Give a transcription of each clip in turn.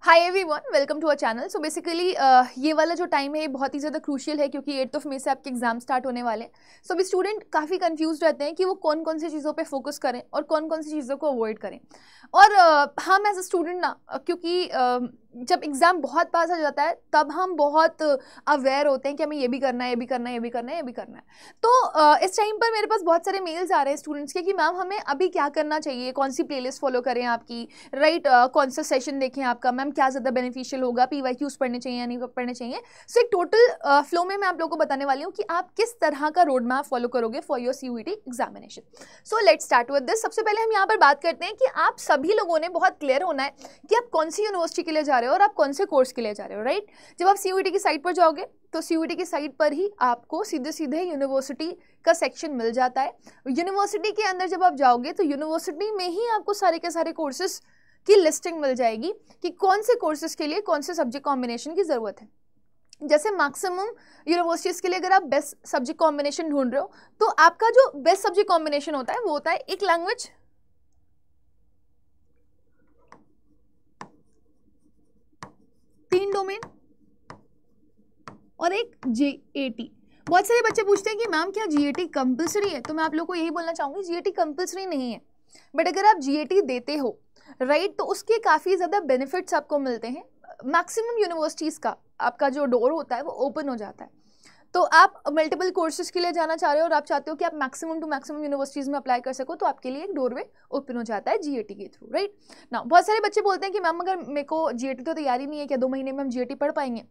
Hi everyone, welcome to our channel. So basically ये वाला जो टाइम है ये बहुत ही ज़्यादा क्रूशियल है क्योंकि 8 मई से आपके एग्जाम स्टार्ट होने वाले हैं। सो अभी स्टूडेंट काफ़ी कंफ्यूज रहते हैं कि वो कौन कौन सी चीज़ों पे फोकस करें और कौन कौन सी चीज़ों को अवॉइड करें। और हम एज अ स्टूडेंट ना क्योंकि जब एग्ज़ाम बहुत पास आ जाता है तब हम बहुत अवेयर होते हैं कि हमें ये भी करना है, ये भी करना है, ये भी करना है, ये भी करना है। तो इस टाइम पर मेरे पास बहुत सारे मेल्स आ रहे हैं स्टूडेंट्स के कि मैम हमें अभी क्या करना चाहिए, कौन सी प्लेलिस्ट फॉलो करें आपकी, राइट, कौन सा सेशन देखें आपका, मैम क्या ज़्यादा बेनिफिशियल होगा, PYQs पढ़ने चाहिए या नहीं पढ़ने चाहिए। सो एक टोटल फ्लो में मैं आप लोगों को बताने वाली हूँ कि आप किस तरह का रोड मैप फॉलो करोगे for your CUET examination. So let's start with this. सबसे पहले हम यहाँ पर बात करते हैं कि आप सभी लोगों ने बहुत क्लियर होना है कि आप कौन सी यूनिवर्सिटी के लिए जा रहे हो और आप कौन से कोर्स के लिए जा रहे हो, राइट। जब आप CUET की साइट पर जाओगे तो CUET की साइट पर ही आपको सीधे सीधे यूनिवर्सिटी का सेक्शन मिल जाता है। यूनिवर्सिटी के अंदर जब आप जाओगे तो यूनिवर्सिटी में ही आपको सारे के सारे कोर्सेज की लिस्टिंग मिल जाएगी कि कौन से कोर्सेज के लिए कौन से सब्जेक्ट कॉम्बिनेशन की ज़रूरत है। जैसे मैक्सिमम यूनिवर्सिटीज़ के लिए अगर आप बेस्ट सब्जेक्ट कॉम्बिनेशन ढूंढ रहे हो तो आपका जो बेस्ट सब्जेक्ट कॉम्बिनेशन होता है वो होता है एक लैंग्वेज, 3 डोमेन और एक GAT। बहुत सारे बच्चे पूछते हैं कि मैम क्या GAT कंपलसरी है, तो मैं आप लोगों को यही बोलना चाहूँगी GAT कंपलसरी नहीं है, बट अगर आप GAT देते हो राइट तो उसके काफ़ी ज़्यादा बेनिफिट्स आपको मिलते हैं। मैक्सिमम यूनिवर्सिटीज़ का आपका जो डोर होता है वो ओपन हो जाता है। तो आप मल्टीपल कोर्सेज के लिए जाना चाह रहे हो और आप चाहते हो कि आप मैक्सिमम टू मैक्सिमम यूनिवर्सिटीज़ में अप्लाई कर सको तो आपके लिए एक डोरवे ओपन हो जाता है GAT के थ्रू, राइट ना। बहुत सारे बच्चे बोलते हैं कि मैम अगर मेरे को GAT तो तैयारी नहीं है, क्या 2 महीने में हम GAT पढ़ पाएंगे?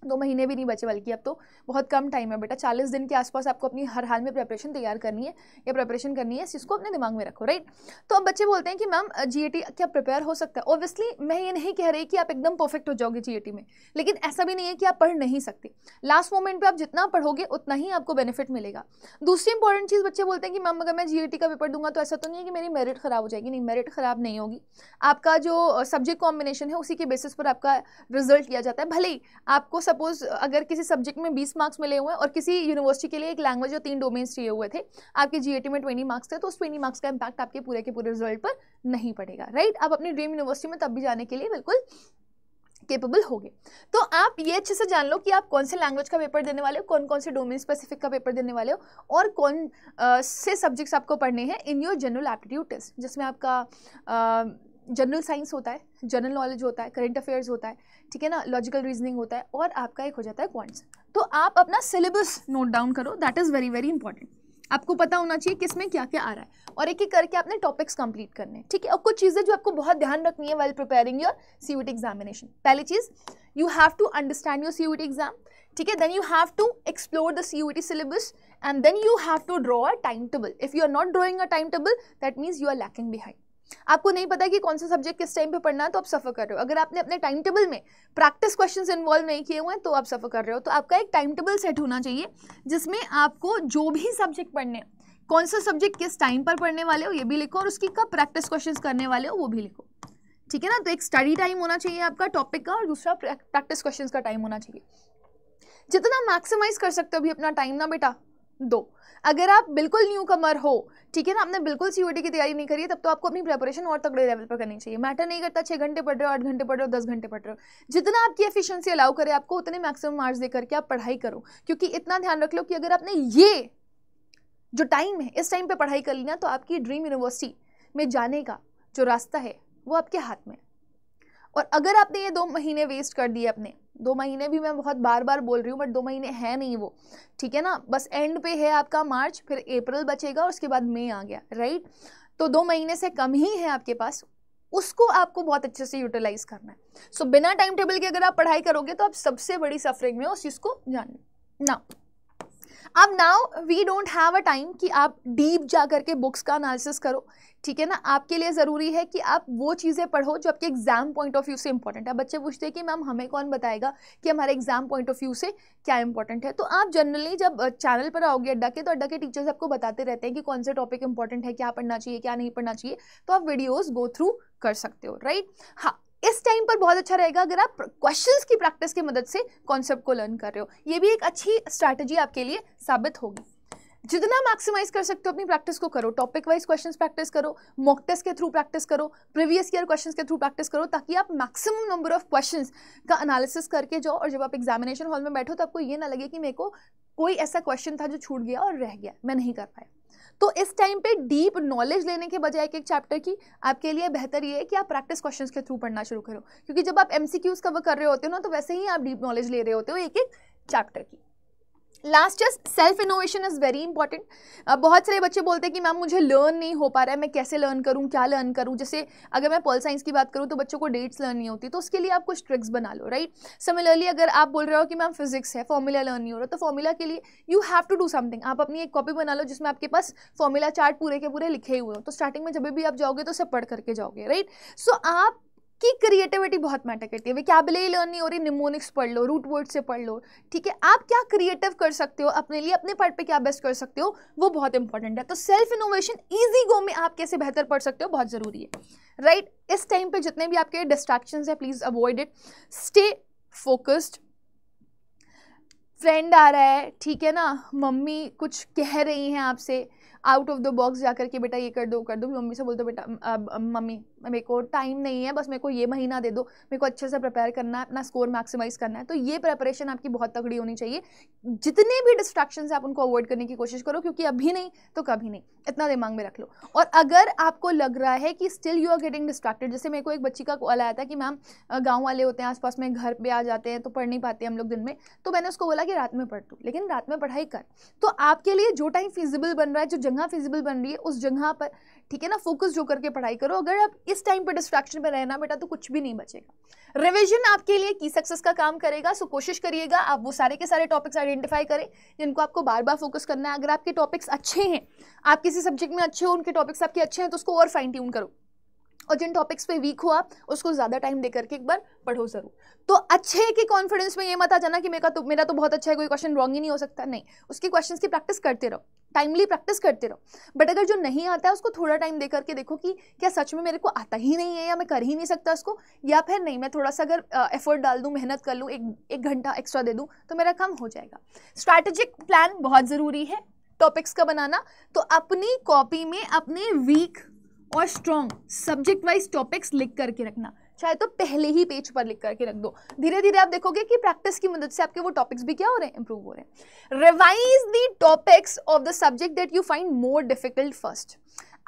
2 महीने भी नहीं बचे, बल्कि अब तो बहुत कम टाइम है बेटा। 40 दिन के आसपास आपको अपनी हर हाल में प्रिपरेशन तैयार करनी है या प्रिपरेशन करनी है, इस चीज़ को अपने दिमाग में रखो, राइट। तो अब बच्चे बोलते हैं कि मैम GAT क्या प्रिपेयर हो सकता है? ऑब्वियसली मैं ये नहीं कह रही कि आप एकदम परफेक्ट हो जाओगे GAT में, लेकिन ऐसा भी नहीं है कि आप पढ़ नहीं सकते। लास्ट मोमेंट पर आप जितना पढ़ोगे उतना ही आपको बेनिफिट मिलेगा। दूसरी इंपॉर्टेंट चीज़, बच्चे बोलते हैं कि मैम अगर मैं GAT का पेपर दूंगा तो ऐसा तो नहीं है कि मेरी मेरिट खराब हो जाएगी? नहीं, मेरिट खराब नहीं होगी। आपका जो सब्जेक्ट कॉम्बिनेशन है उसी के बेसिस पर आपका रिजल्ट लिया जाता है। भले ही आपको सपोज अगर किसी सब्जेक्ट में 20 मार्क्स मिले हुए हैं और किसी यूनिवर्सिटी के लिए एक लैंग्वेज और 3 डोमेन्स चाहिए हुए थे, आपके GAT में 20 मार्क्स थे, तो उस 20 मार्क्स का इंपैक्ट आपके पूरे के पूरे रिजल्ट पर नहीं पड़ेगा, राइट। आप अपनी ड्रीम यूनिवर्सिटी में तब भी जाने के लिए बिल्कुल केपेबल होगे। तो आप ये अच्छे से जान लो कि आप कौन से लैंग्वेज का पेपर देने वाले हो, कौन कौन से डोमेन स्पेसिफिक का पेपर देने वाले हो और कौन से सब्जेक्ट्स आपको पढ़ने हैं in your general aptitude test, जिसमें आपका जनरल साइंस होता है, जनरल नॉलेज होता है, करंट अफेयर्स होता है, ठीक है ना, लॉजिकल रीजनिंग होता है और आपका एक हो जाता है क्वांट्स। तो आप अपना सिलेबस नोट डाउन करो, that is very very important. आपको पता होना चाहिए किसमें क्या क्या आ रहा है और एक एक करके आपने टॉपिक्स कंप्लीट करने हैं, ठीक है। और कुछ चीज़ें जो आपको बहुत ध्यान रखनी है while preparing your CUET examination. पहली चीज़, you have to understand your CUET exam, ठीक है। Then you have to explore the CUET syllabus and then you have to draw a time table. If you are not drawing a time table that means you are lacking behind. आपको नहीं पता कि कौन सा subject किस time पे पढ़ना है तो आप सफ़र कर रहे हो। अगर आपने अपने टाइम टेबल में प्रैक्टिस क्वेश्चंस इन्वॉल्व नहीं किए हुए हैं तो आप सफ़र कर रहे हो। तो आपका एक टाइम टेबल सेट होना चाहिए जिसमें आपको जो भी सब्जेक्ट पढ़ने, कौन सा सब्जेक्ट किस टाइम पर पढ़ने वाले हो ये भी लिखो और उसकी कब प्रैक्टिस क्वेश्चंस करने वाले हो वो भी लिखो, ठीक है ना। तो एक स्टडी टाइम होना चाहिए आपका टॉपिक का और दूसरा प्रैक्टिस क्वेश्चंस का टाइम होना चाहिए। जितना मैक्सिमाइज कर सकते हो अभी अपना टाइम ना बेटा दो। अगर आप बिल्कुल न्यू कमर हो, ठीक है ना, आपने बिल्कुल CUET की तैयारी नहीं करी है, तब तो आपको अपनी प्रिपरेशन और तगड़े लेवल पर करनी चाहिए। मैटर नहीं करता 6 घंटे पढ़ रहे हो, 8 घंटे पढ़ रहे हो, 10 घंटे पढ़ रहे हो, जितना आपकी एफिशिएंसी अलाउ करे आपको उतने मैक्सिमम मार्क्स दे करके आप पढ़ाई करो। क्योंकि इतना ध्यान रख लो कि अगर आपने ये जो टाइम है इस टाइम पे पढ़ाई कर ली ना तो आपकी ड्रीम यूनिवर्सिटी में जाने का जो रास्ता है वो आपके हाथ में। और अगर आपने ये 2 महीने वेस्ट कर दिए अपने, 2 महीने भी मैं बहुत बार बार बोल रही हूँ बट 2 महीने है नहीं वो, ठीक है ना, बस एंड पे है आपका मार्च, फिर अप्रैल बचेगा और उसके बाद मई आ गया, राइट। तो 2 महीने से कम ही है आपके पास, उसको आपको बहुत अच्छे से यूटिलाइज करना है। सो बिना टाइम टेबल के अगर आप पढ़ाई करोगे तो आप सबसे बड़ी सफरिंग में उस चीज़ को जान ना। अब now we don't have a time कि आप डीप जा करके बुक्स का एनालिसिस करो, ठीक है ना। आपके लिए ज़रूरी है कि आप वो चीज़ें पढ़ो जो आपके एग्जाम पॉइंट ऑफ व्यू से इंपॉर्टेंट है। बच्चे पूछते हैं कि मैम हमें कौन बताएगा कि हमारे एग्जाम पॉइंट ऑफ व्यू से क्या इंपॉर्टेंट है। तो आप जनरली जब चैनल पर आओगे अड्डा के, तो अड्डा के टीचर्स आपको बताते रहते हैं कि कौन से टॉपिक इंपॉर्टेंट है, क्या पढ़ना चाहिए, क्या नहीं पढ़ना चाहिए, तो आप वीडियोज़ गो थ्रू कर सकते हो, राइट। हाँ, इस टाइम पर बहुत अच्छा रहेगा अगर आप क्वेश्चंस की प्रैक्टिस की मदद से कॉन्सेप्ट को लर्न कर रहे हो, ये भी एक अच्छी स्ट्रैटेजी आपके लिए साबित होगी। जितना मैक्सिमाइज कर सकते हो अपनी प्रैक्टिस को करो, टॉपिक वाइज क्वेश्चंस प्रैक्टिस करो, मॉक टेस्ट के थ्रू प्रैक्टिस करो, प्रीवियस ईयर क्वेश्चंस के थ्रू प्रैक्टिस करो, ताकि आप मैक्सिमम नंबर ऑफ क्वेश्चंस का एनालिसिस करके जाओ और जब आप एग्जामिनेशन हॉल में बैठो तो आपको ये ना लगे कि मेरे को कोई ऐसा क्वेश्चन था जो छूट गया और रह गया, मैं नहीं कर पाया। तो इस टाइम पे डीप नॉलेज लेने के बजाय एक एक चैप्टर की, आपके लिए बेहतर ये है कि आप प्रैक्टिस क्वेश्चंस के थ्रू पढ़ना शुरू करो, क्योंकि जब आप एमसीक्यूज कवर कर रहे होते हो ना, तो वैसे ही आप डीप नॉलेज ले रहे होते हो एक एक चैप्टर की। Last is self innovation is very important. बहुत सारे बच्चे बोलते हैं कि मैम मुझे लर्न नहीं हो पा रहा है, मैं कैसे लर्न करूं, क्या लर्न करूं। जैसे अगर मैं पॉल साइंस की बात करूं तो बच्चों को डेट्स लर्न नहीं होती, तो उसके लिए आप कुछ ट्रिक्स बना लो, राइट। सिमिलरली अगर आप बोल रहे हो कि मैम फिजिक्स है, फॉर्मूला लर्न नहीं हो रहा, तो फॉर्मूला के लिए you have to do something. आप अपनी एक कॉपी बना लो जिसमें आपके पास फॉर्मूला चार्ट पूरे के पूरे लिखे हुए हो, तो स्टार्टिंग में जब भी आप जाओगे तो सब पढ़ करके जाओगे, राइट। सो आप की क्रिएटिविटी बहुत मैटर करती है। वोकैबुलरी लर्न नहीं हो रही, निमोनिक्स पढ़ लो, रूट वर्ड से पढ़ लो, ठीक है। आप क्या क्रिएटिव कर सकते हो अपने लिए, अपने पार्ट पे क्या बेस्ट कर सकते हो, वो बहुत इंपॉर्टेंट है। तो सेल्फ इनोवेशन इजी गो में आप कैसे बेहतर पढ़ सकते हो, बहुत जरूरी है, राइट। इस टाइम पे जितने भी आपके डिस्ट्रैक्शंस है, please avoid it, stay focused. Friend आ रहा है, ठीक है ना, मम्मी कुछ कह रही हैं आपसे, आउट ऑफ द बॉक्स जाकर के बेटा ये कर दो कर दो, मम्मी से बोल दो बेटा मम्मी मेरे को टाइम नहीं है, बस मेरे को ये महीना दे दो, मेरे को अच्छे से प्रिपेयर करना है, अपना स्कोर मैक्सिमाइज करना है। तो ये प्रिपरेशन आपकी बहुत तगड़ी होनी चाहिए। जितने भी डिस्ट्रैक्शंस है आप उनको अवॉइड करने की कोशिश करो, क्योंकि अभी नहीं तो कभी नहीं, इतना दिमाग में रख लो। और अगर आपको लग रहा है कि still you are getting distracted, जैसे मेरे को एक बच्ची का कॉल आया था कि मैम गाँव वाले होते हैं आसपास में, घर पे आ जाते हैं तो पढ़ नहीं पाते हम लोग दिन में, तो मैंने उसको बोला कि रात में पढ़ तू, लेकिन रात में पढ़ाई कर। तो आपके लिए जो टाइम फिजिबल बन रहा है, जो जगह फिजिबल बन रही है, उस जगह पर, ठीक है ना, फोकस जो करके पढ़ाई करो। अगर आप इस टाइम पर डिस्ट्रैक्शन पे रहना बेटा तो कुछ भी नहीं बचेगा। रिवीजन आपके लिए की सक्सेस का काम करेगा। सो कोशिश करिएगा आप वो सारे के सारे टॉपिक्स आइडेंटिफाई करें जिनको आपको बार बार फोकस करना है। अगर आपके टॉपिक्स अच्छे हैं, आप किसी सब्जेक्ट में अच्छे हो, उनके टॉपिक्स आपके अच्छे हैं, तो उसको और फाइन ट्यून करो। और जिन टॉपिक्स पे वीक हो आप, उसको ज़्यादा टाइम दे करके एक बार पढ़ो ज़रूर। तो अच्छे के कॉन्फिडेंस में ये मत आ जाना कि मेरा तो बहुत अच्छा है, कोई क्वेश्चन रॉन्ग ही नहीं हो सकता, नहीं। उसकी क्वेश्चंस की प्रैक्टिस करते रहो, टाइमली प्रैक्टिस करते रहो। बट अगर जो नहीं आता है उसको थोड़ा टाइम दे करके देखो कि क्या सच में मेरे को आता ही नहीं है, या मैं कर ही नहीं सकता उसको, या फिर नहीं मैं थोड़ा सा अगर एफर्ट डाल दूँ, मेहनत कर लूँ, एक घंटा एक्स्ट्रा दे दूँ तो मेरा काम हो जाएगा। स्ट्रैटेजिक प्लान बहुत ज़रूरी है टॉपिक्स का बनाना। तो अपनी कॉपी में अपने वीक और स्ट्रॉन्ग सब्जेक्ट वाइज टॉपिक्स लिख करके रखना, चाहे तो पहले ही पेज पर लिख करके रख दो। धीरे धीरे आप देखोगे कि प्रैक्टिस की मदद से आपके वो टॉपिक्स भी क्या हो रहे हैं, इंप्रूव हो रहे हैं। Revise the topics of the subject that you find more difficult first.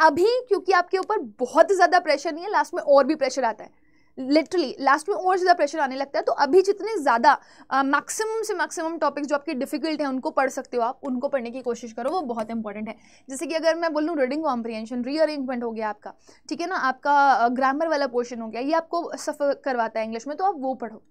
अभी क्योंकि आपके ऊपर बहुत ज़्यादा प्रेशर नहीं है, लास्ट में और भी प्रेशर आता है, लिटरली लास्ट में और ज़्यादा प्रेशर आने लगता है। तो अभी जितने ज़्यादा मैक्सिमम से मैक्सिमम टॉपिक्स जो आपके डिफिकल्ट हैं उनको पढ़ सकते हो आप, उनको पढ़ने की कोशिश करो, वो बहुत इंपॉर्टेंट है। जैसे कि अगर मैं बोलूँ रीडिंग कॉम्प्रिहेंशन, रीअरेंजमेंट हो गया आपका, ठीक है ना, आपका ग्रामर वाला पोर्शन हो गया, ये आपको सफ़र करवाता है इंग्लिश में, तो आप वो पढ़ो।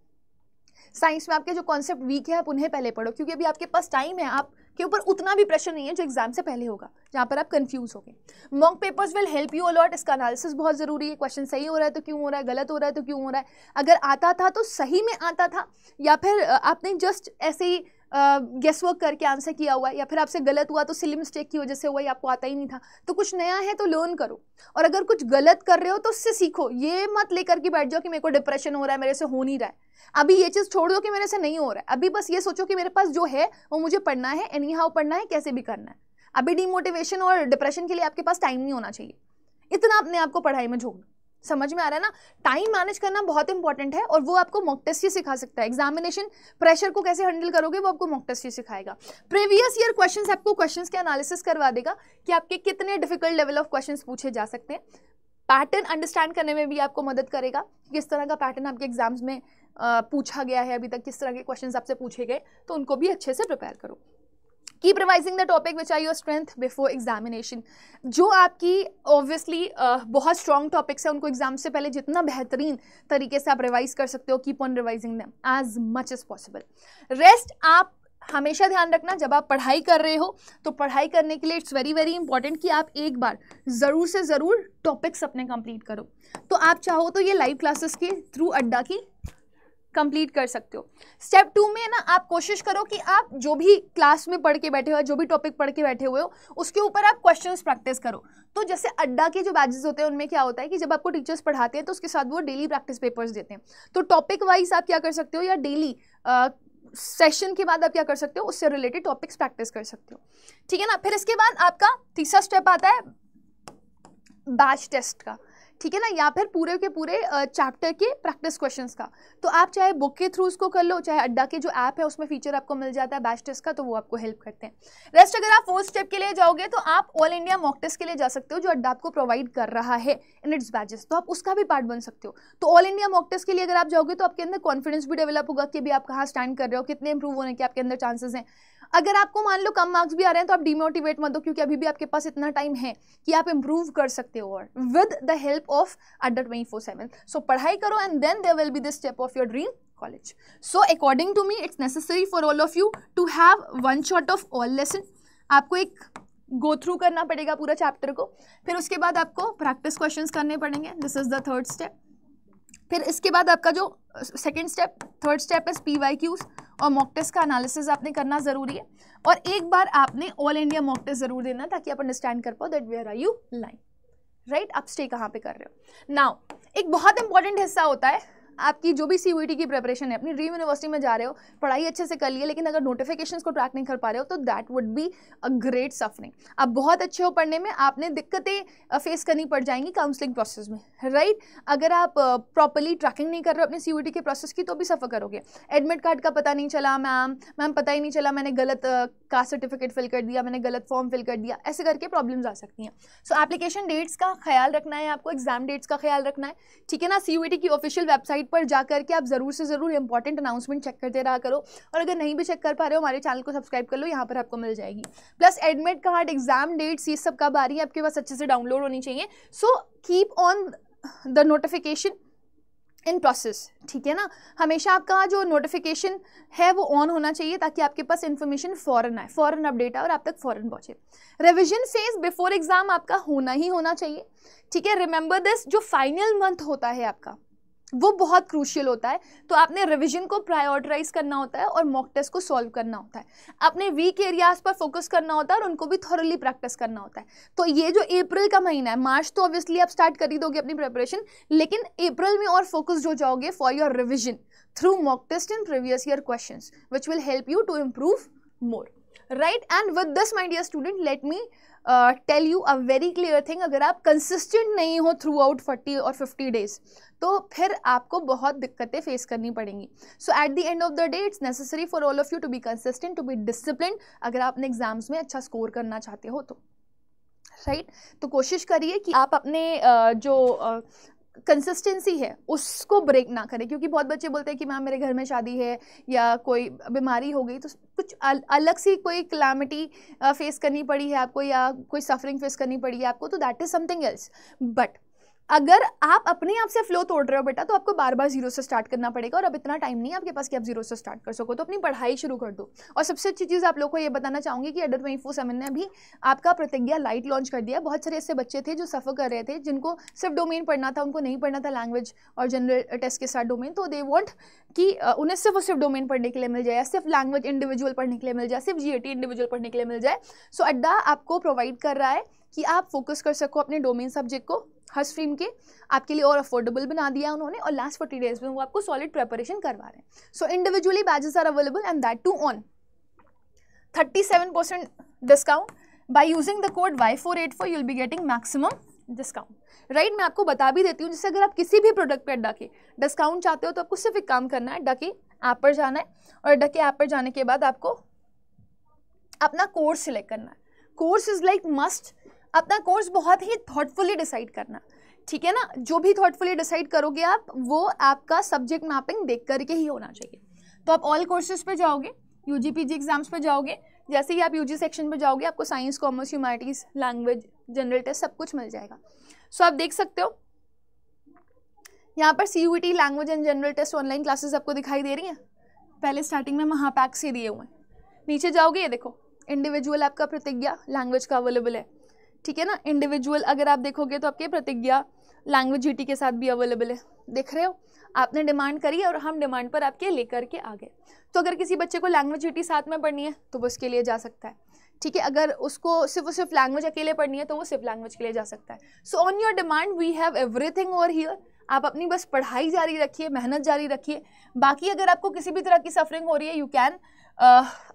साइंस में आपके जो कॉन्सेप्ट वीक है आप उन्हें पहले पढ़ो, क्योंकि अभी आपके पास टाइम है, आपके ऊपर उतना भी प्रेशर नहीं है जो एग्जाम से पहले होगा, जहाँ पर आप कंफ्यूज होगे। Mock papers will help you a lot. इसका एनालिसिस बहुत ज़रूरी है, क्वेश्चन सही हो रहा है तो क्यों हो रहा है, गलत हो रहा है तो क्यों हो रहा है, अगर आता था तो सही में आता था, या फिर आपने जस्ट ऐसे ही गेस वर्क करके आंसर किया हुआ है, या फिर आपसे गलत हुआ तो सिली मिस्टेक की वजह से हुआ, या आपको आता ही नहीं था। तो कुछ नया है तो लर्न करो, और अगर कुछ गलत कर रहे हो तो उससे सीखो। ये मत लेकर के बैठ जाओ कि मेरे को डिप्रेशन हो रहा है, मेरे से हो नहीं रहा है। अभी ये चीज़ छोड़ दो कि मेरे से नहीं हो रहा है, अभी बस ये सोचो कि मेरे पास जो है वो मुझे पढ़ना है, एनी हाउ पढ़ना है, कैसे भी करना है। अभी डिमोटिवेशन और डिप्रेशन के लिए आपके पास टाइम नहीं होना चाहिए, इतना अपने आप को पढ़ाई में झोंक। समझ में आ रहा है ना, टाइम मैनेज करना बहुत इंपॉर्टेंट है, और वो आपको मॉक टेस्ट ही सिखा सकता है। एग्जामिनेशन प्रेशर को कैसे हैंडल करोगे वो आपको मॉक टेस्ट ही सिखाएगा। प्रीवियस ईयर क्वेश्चंस आपको क्वेश्चंस के एनालिसिस करवा देगा कि आपके कितने डिफिकल्ट लेवल ऑफ क्वेश्चंस पूछे जा सकते हैं। पैटर्न अंडरस्टैंड करने में भी आपको मदद करेगा, किस तरह का पैटर्न आपके एग्जाम्स में पूछा गया है अभी तक, किस तरह के क्वेश्चंस आपसे पूछे गए, तो उनको भी अच्छे से प्रिपेयर करो। Keep revising the topic which are your strength before examination. जो आपकी ऑब्वियसली बहुत स्ट्रॉन्ग टॉपिक्स है उनको एग्जाम से पहले जितना बेहतरीन तरीके से आप रिवाइज कर सकते हो, keep on revising them as much as possible. Rest आप हमेशा ध्यान रखना, जब आप पढ़ाई कर रहे हो तो पढ़ाई करने के लिए इट्स वेरी वेरी इंपॉर्टेंट कि आप एक बार ज़रूर से ज़रूर टॉपिक्स अपने कंप्लीट करो। तो आप चाहो तो ये लाइव क्लासेस के थ्रू अड्डा की कंप्लीट कर सकते हो। स्टेप 2 में ना आप कोशिश करो कि आप जो भी क्लास में पढ़ के बैठे हो, जो भी टॉपिक पढ़ के बैठे हुए हो, उसके ऊपर आप क्वेश्चंस प्रैक्टिस करो। तो जैसे अड्डा के जो बैचेस होते हैं उनमें क्या होता है कि जब आपको टीचर्स पढ़ाते हैं तो उसके साथ वो डेली प्रैक्टिस पेपर्स देते हैं। तो टॉपिक वाइज आप क्या कर सकते हो, या डेली सेशन के बाद आप क्या कर सकते हो, उससे रिलेटेड टॉपिक्स प्रैक्टिस कर सकते हो, ठीक है ना। फिर इसके बाद आपका तीसरा स्टेप आता है बैच टेस्ट का, ठीक है ना, या फिर पूरे के पूरे चैप्टर के प्रैक्टिस क्वेश्चंस का। तो आप चाहे बुक के थ्रू उसको कर लो, चाहे अड्डा के जो ऐप है उसमें फीचर आपको मिल जाता है बैच टेस्ट का, तो वो आपको हेल्प करते हैं। रेस्ट अगर आप फोर्थ स्टेप के लिए जाओगे तो आप ऑल इंडिया मॉक टेस्ट के लिए जा सकते हो, जो अड्डा आपको प्रोवाइड कर रहा है इन इट्स बैचेस, तो आप उसका भी पार्ट बन सकते हो। तो ऑल इंडिया मॉक टेस्ट के लिए अगर आप जाओगे तो आपके अंदर कॉन्फिडेंस भी डेवलप होगा कि भी आप कहाँ स्टैंड कर रहे हो, कितने इंप्रूव होने के आपके अंदर चांसेस हैं। अगर आपको मान लो कम मार्क्स भी आ रहे हैं तो आप डिमोटिवेट मत हो, क्योंकि अभी भी आपके पास इतना टाइम है कि आप इंप्रूव कर सकते हो, और विद द हेल्प ऑफ अड्डा 24/7। सो पढ़ाई करो and then there will be the step of your dream college. So according to me it's necessary for all of you to have one shot of all lesson. आपको एक go through करना पड़ेगा पूरा chapter को, फिर उसके बाद आपको प्रैक्टिस क्वेश्चंस करने पड़ेंगे, this is the third step. फिर इसके बाद आपका जो second step, third step is PYQs और मॉक टेस्ट का एनालिसिस आपने करना ज़रूरी है, और एक बार आपने ऑल इंडिया मॉक टेस्ट ज़रूर देना ताकि आप अंडरस्टैंड कर पाओ that where are you lying, right, आप स्टे कहाँ पे कर रहे हो। नाउ एक बहुत इंपॉर्टेंट हिस्सा होता है आपकी जो भी CUET की प्रिपरेशन है, अपनी ड्रीम यूनिवर्सिटी में जा रहे हो, पढ़ाई अच्छे से कर लिए, लेकिन अगर नोटिफिकेशंस को ट्रैक नहीं कर पा रहे हो तो that would be a great suffering. आप बहुत अच्छे हो पढ़ने में, आपने दिक्कतें फेस करनी पड़ जाएंगी काउंसलिंग प्रोसेस में, राइट। अगर आप प्रॉपरली ट्रैकिंग नहीं कर रहे हो अपने CUET के प्रोसेस की तो भी सफ़र करोगे। एडमिट कार्ड का पता नहीं चला मैम पता ही नहीं चला, मैंने गलत कास्ट सर्टिफिकेट फिल कर दिया, मैंने गलत फॉर्म फिल कर दिया, ऐसे करके प्रॉब्लम्स आ सकती हैं। सो एप्लीकेशन डेट्स का ख्याल रखना है आपको, एग्जाम डेट्स का ख्याल रखना है, ठीक है ना। CUET की ऑफिशियल वेबसाइट पर जाकर के आप ज़रूर से ज़रूर इंपॉर्टेंट अनाउंसमेंट चेक करते रहा करो, और अगर नहीं भी चेक कर पा रहे हो हमारे चैनल को सब्सक्राइब कर लो, यहाँ पर आपको मिल जाएगी। Plus admit card, exam dates, ये सब कब आ रही है आपके पास अच्छे से डाउनलोड होनी चाहिए। So keep on the notification in process, ठीक है ना। हमेशा आपका जो नोटिफिकेशन है वो ऑन होना चाहिए ताकि आपके पास इन्फॉर्मेशन फ़ौरन आए, फ़ौरन अपडेट आए और आप तक फ़ौरन पहुँचे। रिविजन फेज बिफोर एग्जाम आपका होना ही होना चाहिए, ठीक है। रिमेंबर दिस, जो फाइनल मंथ होता है आपका वो बहुत क्रूशियल होता है, तो आपने रिवीजन को प्रायोरिटाइज करना होता है और मॉक टेस्ट को सॉल्व करना होता है, अपने वीक एरियाज पर फोकस करना होता है और उनको भी थॉरली प्रैक्टिस करना होता है। तो ये जो अप्रैल का महीना है, मार्च तो ऑब्वियसली आप स्टार्ट कर ही दोगे अपनी प्रिपरेशन, लेकिन अप्रैल में और फोकस्ड हो जाओगे for your revision through mock test and previous year questions which will help you to improve more, right. And with this my dear student, let me tell you a very clear thing, अगर आप consistent नहीं हो through out 40 और 50 days तो फिर आपको बहुत दिक्कतें फेस करनी पड़ेंगी। So at the end of the day it's necessary for all of you to be consistent, to be discipline, अगर आप अपने एग्जाम्स में अच्छा स्कोर करना चाहते हो तो, राइट। तो कोशिश करिए कि आप अपने जो कंसिस्टेंसी है उसको ब्रेक ना करें, क्योंकि बहुत बच्चे बोलते हैं कि मैम मेरे घर में शादी है या कोई बीमारी हो गई, तो कुछ अलग सी कोई क्लैमिटी फेस करनी पड़ी है आपको या कोई सफरिंग फेस करनी पड़ी है आपको, तो that is something else. But अगर आप अपने आप से फ्लो तोड़ रहे हो बेटा, तो आपको बार बार जीरो से स्टार्ट करना पड़ेगा, और अब इतना टाइम नहीं है आपके पास कि आप जीरो से स्टार्ट कर सको, तो अपनी पढ़ाई शुरू कर दो। और सबसे अच्छी चीज़ आप लोग को ये बताना चाहूँगी कि अड्डा 24/7 ने अभी आपका प्रतिज्ञा लाइट लॉन्च कर दिया। बहुत सारे ऐसे बच्चे थे जो सफ़र कर रहे थे, जिनको सिर्फ डोमेन पढ़ना था, उनको नहीं पढ़ना था लैंग्वेज और जनरल टेस्ट के साथ डोमेन, तो दे वॉन्ट कि उन्हें सिर्फ डोमेन पढ़ने के लिए मिल जाए, सिर्फ लैंग्वेज इंडिविजुअल पढ़ने के लिए मिल जाए, सिर्फ GAT इंडिविजुअल पढ़ने के लिए मिल जाए। सो अड्डा आपको प्रोवाइड कर रहा है कि आप फोकस कर सको अपने डोमेन सब्जेक्ट को, हर स्ट्रीम के आपके लिए और अफोर्डेबल बना दिया उन्होंने, और लास्ट 40 डेज में वो आपको सॉलिड प्रिपरेशन करवा रहे हैं। So individually batches are available and that too on 37% discount by using the code Y484 you will be getting maximum discount, right. मैं आपको बता भी देती हूँ, जैसे अगर आप किसी भी प्रोडक्ट पे अड्डा के डिस्काउंट चाहते हो तो आपको सिर्फ एक काम करना है, अड्डा के ऐप पर जाना है, और अड्डा के ऐप पर जाने के बाद आपको अपना कोर्स सिलेक्ट करना है। कोर्स इज लाइक मस्ट, अपना कोर्स बहुत ही थॉटफुली डिसाइड करना, ठीक है ना। जो भी थॉटफुली डिसाइड करोगे आप, वो आपका सब्जेक्ट मैपिंग देख करके ही होना चाहिए। तो आप ऑल कोर्सेज पे जाओगे, UG PG एग्जाम्स पे जाओगे, जैसे ही आप UG सेक्शन पे जाओगे आपको science, commerce, humanities, language, general test सब कुछ मिल जाएगा। सो आप देख सकते हो यहाँ पर CUET language and general test online classes आपको दिखाई दे रही हैं। पहले स्टार्टिंग में महापैक से दिए हुए हैं, नीचे जाओगे ये देखो इंडिविजुअल आपका प्रतिज्ञा लैंग्वेज का अवेलेबल है, ठीक है ना। इंडिविजुअल अगर आप देखोगे तो आपके प्रतिज्ञा लैंग्वेज GT के साथ भी अवेलेबल है, देख रहे हो। आपने डिमांड करी और हम डिमांड पर आपके लेकर के आ गए। तो अगर किसी बच्चे को लैंग्वेज GT साथ में पढ़नी है तो वो उसके लिए जा सकता है, ठीक है। अगर उसको सिर्फ लैंग्वेज अकेले पढ़नी है तो वो सिर्फ लैंग्वेज के लिए जा सकता है। So on your demand we have everything over here. आप अपनी बस पढ़ाई जारी रखिए, मेहनत जारी रखिए। बाकी अगर आपको किसी भी तरह की सफरिंग हो रही है, यू कैन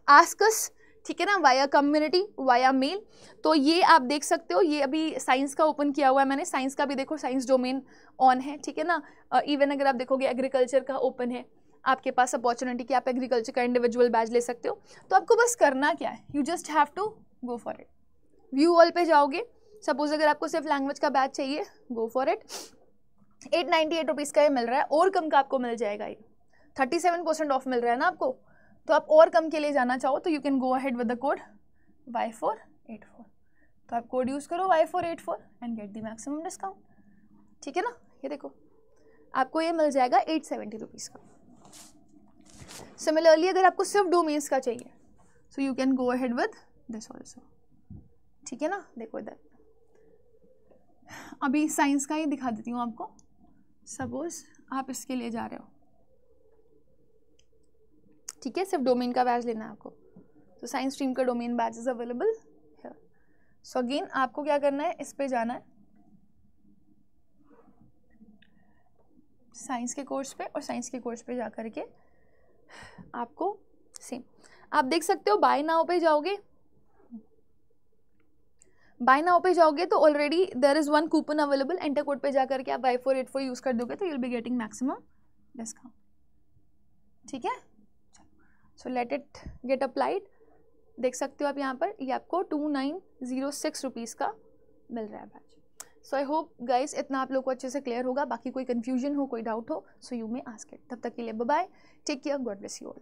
आस्क अस, ठीक है ना, वाया कम्युनिटी, वाया मेल। तो ये आप देख सकते हो, ये अभी साइंस का ओपन किया हुआ है मैंने, साइंस का भी देखो, साइंस डोमेन ऑन है, ठीक है ना। इवन अगर आप देखोगे एग्रीकल्चर का ओपन है आपके पास अपॉर्चुनिटी कि आप एग्रीकल्चर का इंडिविजुअल बैच ले सकते हो। तो आपको बस करना क्या है, you just have to go for it. View all पे जाओगे, सपोज अगर आपको सिर्फ लैंग्वेज का बैच चाहिए, गो फॉर इट। 898 रुपीज़ का ये मिल रहा है, और कम का आपको मिल जाएगा। ये 37% ऑफ मिल रहा है ना आपको, तो आप और कम के लिए जाना चाहो तो you can go ahead with the code Y484। तो आप कोड यूज़ करो Y484 and get the maximum discount, ठीक है ना। ये देखो आपको ये मिल जाएगा 870 रुपीज़ का। सिमिलरली अगर आपको सिर्फ डोमेन्स का चाहिए, so you can go ahead with this also, ठीक है ना। देखो इधर अभी साइंस का ही दिखा देती हूँ आपको। सपोज आप इसके लिए जा रहे हो, ठीक है, सिर्फ डोमेन का बैच लेना है आपको, तो साइंस स्ट्रीम का domain batch is available here. So again आपको क्या करना है, इस पे जाना है साइंस के कोर्स पे, और साइंस के कोर्स पे जा करके आपको सेम आप देख सकते हो बाय नाउ पे जाओगे, बाय नाउ पे जाओगे तो already there is one coupon available, enter code पे जा करके आप Y484 यूज कर दोगे तो you will be getting maximum discount, ठीक है। So let it get applied. देख सकते हो आप यहाँ पर, ये आपको 2906 रुपीज़ का मिल रहा है batch. So I hope guys इतना आप लोग को अच्छे से क्लियर होगा। बाकी कोई कन्फ्यूजन हो, कोई डाउट हो, so you may ask it. तब तक के लिए bye bye, take care, God bless you all.